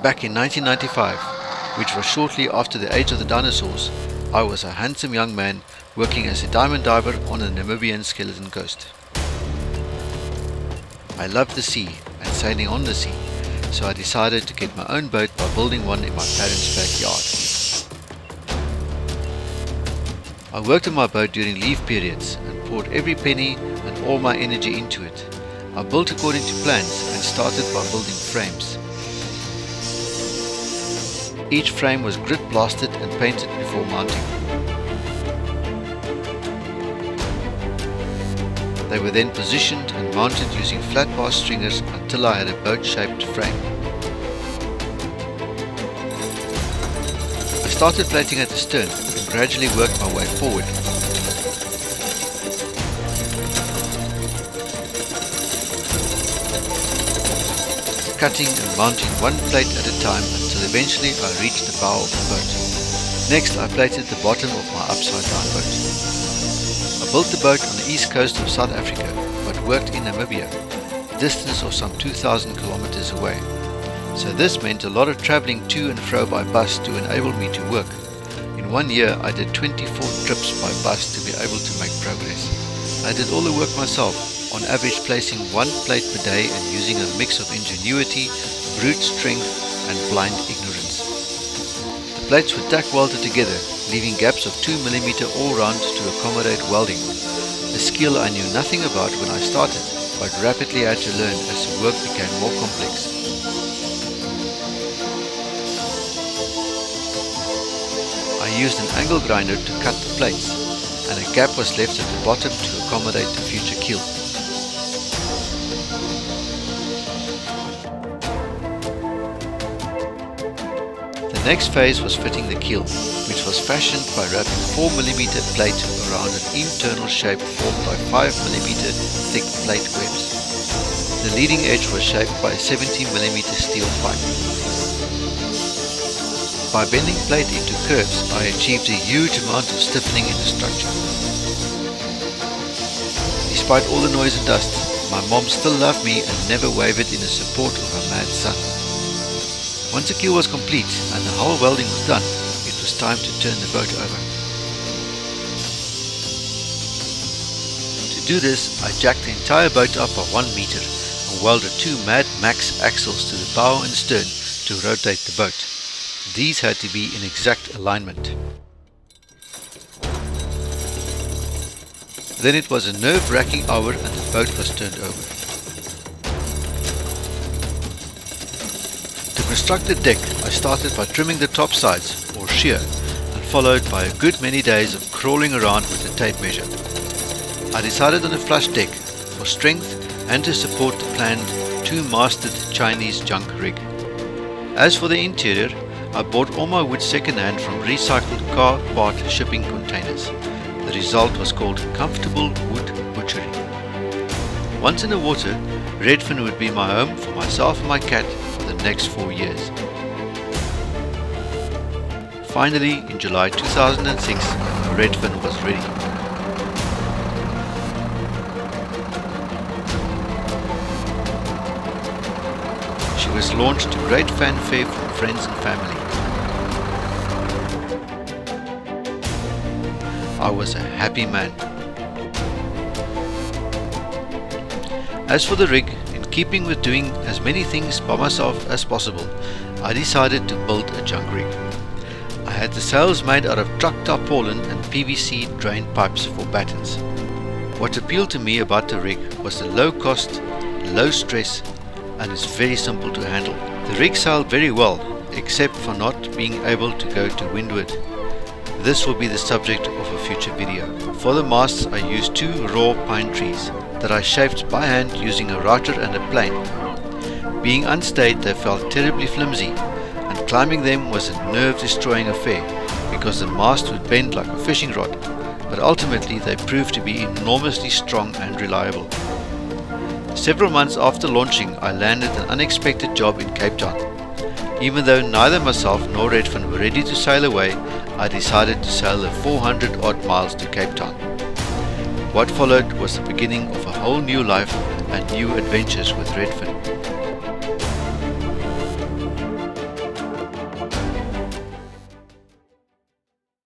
Back in 1995, which was shortly after the age of the dinosaurs, I was a handsome young man working as a diamond diver on the Namibian skeleton coast. I loved the sea and sailing on the sea, so I decided to get my own boat by building one in my parents' backyard. I worked on my boat during leave periods and poured every penny and all my energy into it. I built according to plans and started by building frames. Each frame was grit blasted and painted before mounting. They were then positioned and mounted using flat bar stringers until I had a boat-shaped frame. I started plating at the stern and gradually worked my way forward. Cutting and mounting one plate at a time until eventually I reached the bow of the boat. Next I plated the bottom of my upside down boat. I built the boat on the east coast of South Africa but worked in Namibia, a distance of some 2,000 kilometers away. So this meant a lot of traveling to and fro by bus to enable me to work. In 1 year I did 24 trips by bus to be able to make progress. I did all the work myself, on average placing one plate per day and using a mix of ingenuity, brute strength and blind ignorance. The plates were tack welded together, leaving gaps of 2 mm all round to accommodate welding, a skill I knew nothing about when I started, but rapidly had to learn as the work became more complex. I used an angle grinder to cut the plates, and a gap was left at the bottom to accommodate the future keel. The next phase was fitting the keel, which was fashioned by wrapping 4 mm plate around an internal shape formed by 5 mm thick plate webs. The leading edge was shaped by a 70 mm steel pipe. By bending plate into curves, I achieved a huge amount of stiffening in the structure. Despite all the noise and dust, my mom still loved me and never wavered in the support of her mad son. Once the keel was complete and the whole welding was done, it was time to turn the boat over. To do this, I jacked the entire boat up by 1 meter and welded 2 Mad Max axles to the bow and stern to rotate the boat. These had to be in exact alignment. Then it was a nerve-wracking hour and the boat was turned over. To construct the deck, I started by trimming the top sides, or shear, and followed by a good many days of crawling around with a tape measure. I decided on a flush deck for strength and to support the planned 2-masted Chinese junk rig. As for the interior, I bought all my wood second-hand from recycled car part shipping containers. The result was called Comfortable Wood Butchery. Once in the water, Redfin would be my home for myself and my cat for the next 4 years. Finally, in July 2006, Redfin was ready. She was launched to great fanfare from friends and family. I was a happy man. As for the rig, in keeping with doing as many things by myself as possible, I decided to build a junk rig. I had the sails made out of truck tarpaulin and PVC drain pipes for battens. What appealed to me about the rig was the low cost, low stress, and it's very simple to handle. The rig sailed very well, except for not being able to go to windward. This will be the subject of a future video. For the masts I used 2 raw pine trees that I shaped by hand using a router and a plane. Being unstayed, they felt terribly flimsy, and climbing them was a nerve-destroying affair because the mast would bend like a fishing rod, but ultimately they proved to be enormously strong and reliable. Several months after launching, I landed an unexpected job in Cape Town. Even though neither myself nor Redfin were ready to sail away, I decided to sail the 400 odd miles to Cape Town. What followed was the beginning of a whole new life and new adventures with Redfin.